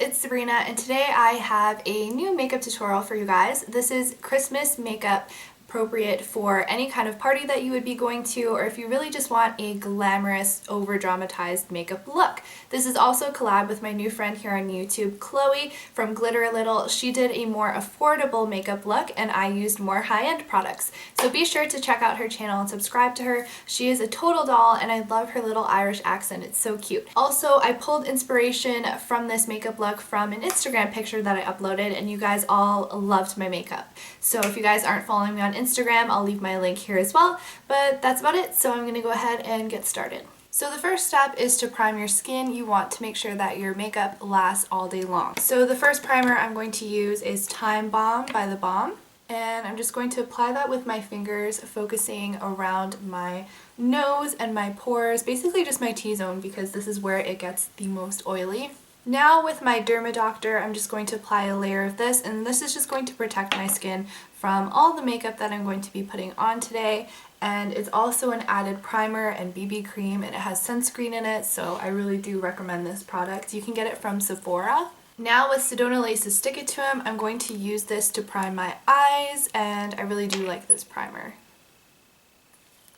it's Sabrina, and today I have a new makeup tutorial for you guys. This is Christmas makeup appropriate for any kind of party that you would be going to, or if you really just want a glamorous, over-dramatized makeup look. This is also a collab with my new friend here on YouTube, Chloe from w.GlitterALittle. She did a more affordable makeup look, and I used more high-end products. So be sure to check out her channel and subscribe to her. She is a total doll, and I love her little Irish accent. It's so cute. Also, I pulled inspiration from this makeup look from an Instagram picture that I uploaded, and you guys all loved my makeup. So if you guys aren't following me on Instagram, I'll leave my link here as well. But that's about it, so I'm going to go ahead and get started. So the first step is to prime your skin. You want to make sure that your makeup lasts all day long. So the first primer I'm going to use is Time Bomb by The Balm. And I'm just going to apply that with my fingers, focusing around my nose and my pores, basically just my T-zone because this is where it gets the most oily. Now with my Derma Doctor, I'm just going to apply a layer of this, and this is just going to protect my skin from all the makeup that I'm going to be putting on today. And it's also an added primer and BB cream, and it has sunscreen in it, so I really do recommend this product. You can get it from Sephora. Now with Sedona Lace's Stick It To 'Em, I'm going to use this to prime my eyes, and I really do like this primer.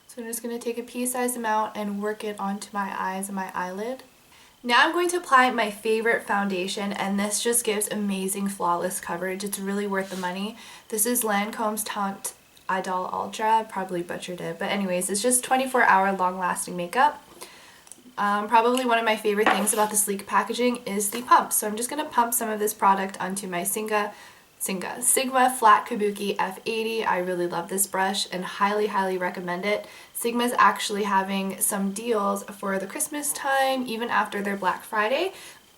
So I'm just going to take a pea-sized amount and work it onto my eyes and my eyelid. Now I'm going to apply my favorite foundation, and this just gives amazing flawless coverage. It's really worth the money. This is Lancome's Untitled Ultra, probably butchered it, but anyways, it's just 24-hour long-lasting makeup. Probably one of my favorite things about the sleek packaging is the pump. So I'm just going to pump some of this product onto my Sigma Flat Kabuki F80. I really love this brush and highly recommend it. Sigma's actually having some deals for the Christmas time, even after their Black Friday.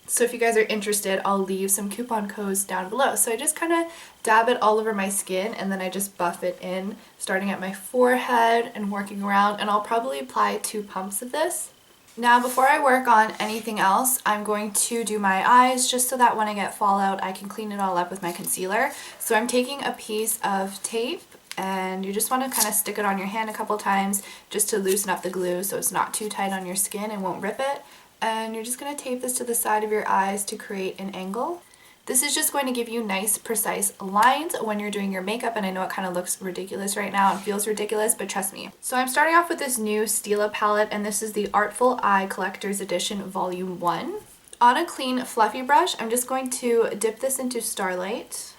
So if you guys are interested, I'll leave some coupon codes down below. So I just kind of dab it all over my skin, and then I just buff it in, starting at my forehead and working around, and I'll probably apply 2 pumps of this. Now before I work on anything else, I'm going to do my eyes just so that when I get fallout I can clean it all up with my concealer. So I'm taking a piece of tape, and you just want to kind of stick it on your hand a couple times just to loosen up the glue so it's not too tight on your skin and won't rip it. And you're just going to tape this to the side of your eyes to create an angle. This is just going to give you nice, precise lines when you're doing your makeup, and I know it kind of looks ridiculous right now and feels ridiculous, but trust me. So I'm starting off with this new Stila palette, and this is the Artful Eye Collector's Edition Volume 1. On a clean, fluffy brush, I'm just going to dip this into Starlight,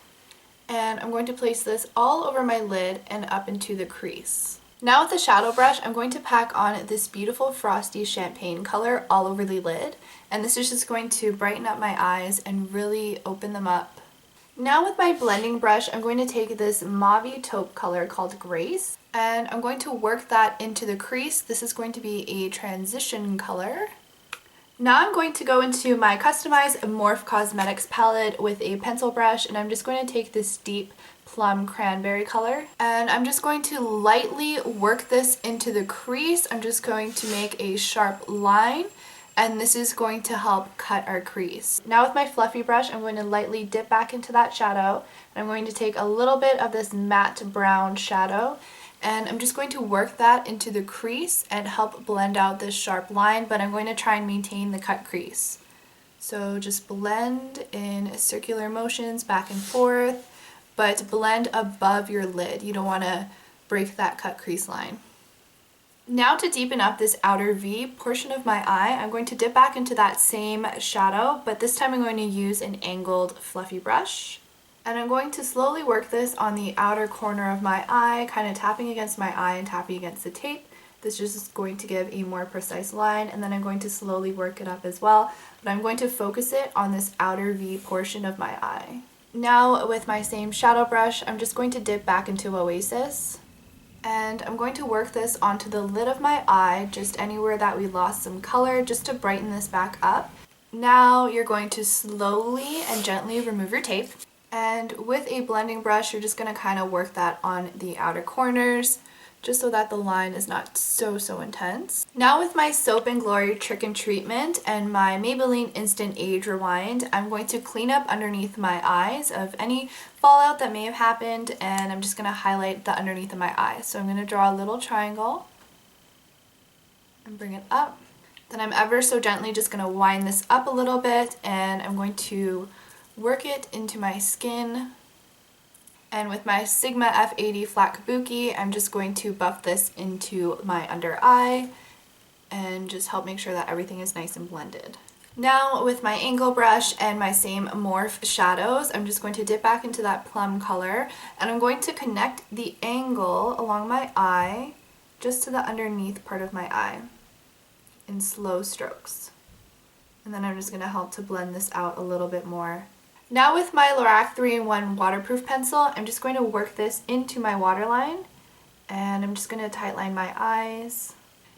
and I'm going to place this all over my lid and up into the crease. Now with the shadow brush, I'm going to pack on this beautiful frosty champagne color all over the lid, and this is just going to brighten up my eyes and really open them up. Now with my blending brush, I'm going to take this mauve taupe color called Grace, and I'm going to work that into the crease. This is going to be a transition color. Now I'm going to go into my customized Morphe Cosmetics palette with a pencil brush, and I'm just going to take this deep plum cranberry color, and I'm just going to lightly work this into the crease. I'm just going to make a sharp line, and this is going to help cut our crease. Now with my fluffy brush, I'm going to lightly dip back into that shadow, and I'm going to take a little bit of this matte brown shadow, and I'm just going to work that into the crease and help blend out this sharp line, but I'm going to try and maintain the cut crease. So just blend in circular motions back and forth, but blend above your lid. You don't want to break that cut crease line. Now to deepen up this outer V portion of my eye, I'm going to dip back into that same shadow, but this time I'm going to use an angled fluffy brush. And I'm going to slowly work this on the outer corner of my eye, kind of tapping against my eye and tapping against the tape. This is just going to give a more precise line, and then I'm going to slowly work it up as well, but I'm going to focus it on this outer V portion of my eye. Now with my same shadow brush, I'm just going to dip back into Oasis, and I'm going to work this onto the lid of my eye, just anywhere that we lost some color, just to brighten this back up. Now you're going to slowly and gently remove your tape, and with a blending brush, you're just going to kind of work that on the outer corners, just so that the line is not so intense. Now with my Soap & Glory Trick and Treatment and my Maybelline Instant Age Rewind, I'm going to clean up underneath my eyes of any fallout that may have happened, and I'm just going to highlight the underneath of my eye. So I'm going to draw a little triangle and bring it up. Then I'm ever so gently just going to wind this up a little bit, and I'm going to work it into my skin. And with my Sigma F80 flat kabuki, I'm just going to buff this into my under eye and just help make sure that everything is nice and blended. Now with my angle brush and my same morph shadows, I'm just going to dip back into that plum color, and I'm going to connect the angle along my eye just to the underneath part of my eye in slow strokes. And then I'm just going to help to blend this out a little bit more. Now with my Lorac 3-in-1 waterproof pencil, I'm just going to work this into my waterline, and I'm just going to tightline my eyes.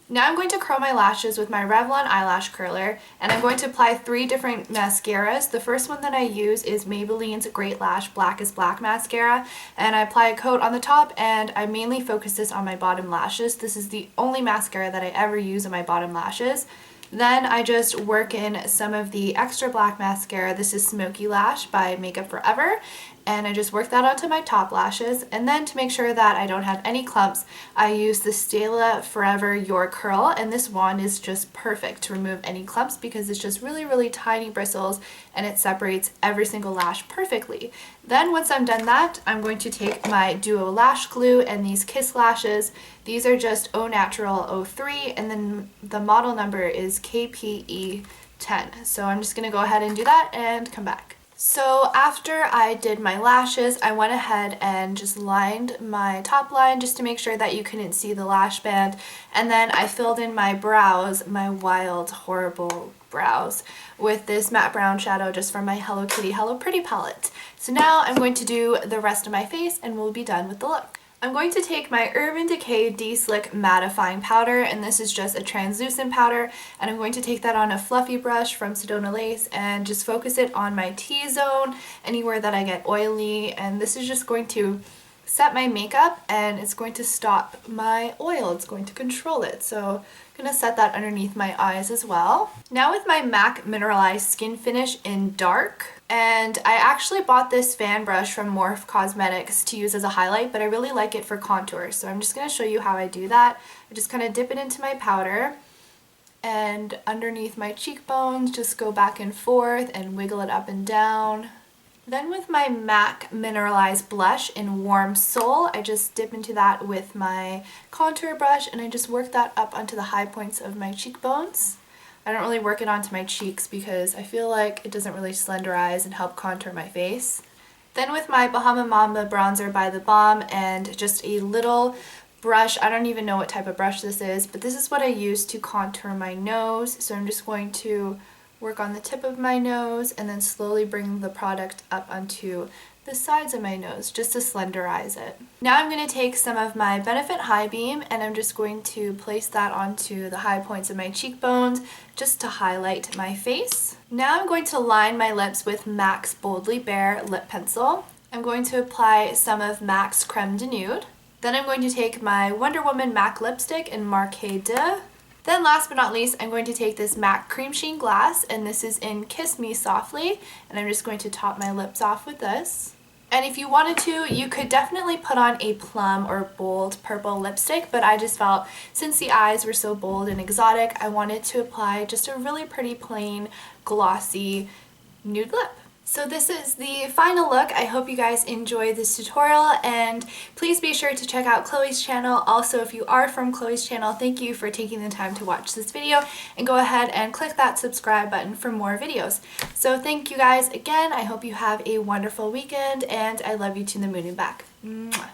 Now I'm going to curl my lashes with my Revlon eyelash curler, and I'm going to apply 3 different mascaras. The first one that I use is Maybelline's Great Lash Black is Black mascara, and I apply a coat on the top, and I mainly focus this on my bottom lashes. This is the only mascara that I ever use on my bottom lashes. Then I just work in some of the extra black mascara. This is Smoky Lash by Makeup Forever, and I just work that onto my top lashes. And then to make sure that I don't have any clumps, I use the Stila Forever Your Curl, and this wand is just perfect to remove any clumps because it's just really tiny bristles, and it separates every single lash perfectly. Then once I'm done that, I'm going to take my Duo Lash Glue and these Kiss lashes. These are just Au Natural 03, and then the model number is KPE10. So I'm just going to go ahead and do that and come back. So after I did my lashes, I went ahead and just lined my top line just to make sure that you couldn't see the lash band. And then I filled in my brows, my wild, horrible brows, with this matte brown shadow just from my Hello Kitty Hello Pretty palette. So now I'm going to do the rest of my face and we'll be done with the look. I'm going to take my Urban Decay De-Slick Mattifying Powder, and this is just a translucent powder, and I'm going to take that on a fluffy brush from Sedona Lace and just focus it on my T-zone, anywhere that I get oily, and this is just going to set my makeup and it's going to stop my oil. It's going to control it. So I'm going to set that underneath my eyes as well. Now with my MAC Mineralized Skin Finish in Dark, and I actually bought this fan brush from Morphe Cosmetics to use as a highlight, but I really like it for contour. So I'm just going to show you how I do that. I just kind of dip it into my powder and underneath my cheekbones, just go back and forth and wiggle it up and down. Then with my MAC Mineralized Blush in Warm Soul, I just dip into that with my contour brush and I just work that up onto the high points of my cheekbones. I don't really work it onto my cheeks because I feel like it doesn't really slenderize and help contour my face. Then with my Bahama Mama Bronzer by The Balm and just a little brush, I don't even know what type of brush this is, but this is what I use to contour my nose. So I'm just going to work on the tip of my nose and then slowly bring the product up onto the sides of my nose just to slenderize it. Now I'm going to take some of my Benefit High Beam and I'm just going to place that onto the high points of my cheekbones just to highlight my face. Now I'm going to line my lips with MAC's Boldly Bare lip pencil. I'm going to apply some of MAC's Creme de Nude. Then I'm going to take my Wonder Woman MAC lipstick in Marqué de. Then last but not least, I'm going to take this MAC Cream Sheen Glass, and this is in Kiss Me Softly, and I'm just going to top my lips off with this. And if you wanted to, you could definitely put on a plum or bold purple lipstick, but I just felt since the eyes were so bold and exotic, I wanted to apply just a really pretty plain, glossy nude lip. So this is the final look. I hope you guys enjoyed this tutorial, and please be sure to check out Chloe's channel. Also, if you are from Chloe's channel, thank you for taking the time to watch this video, and go ahead and click that subscribe button for more videos. So thank you guys again. I hope you have a wonderful weekend, and I love you to the moon and back. Mwah.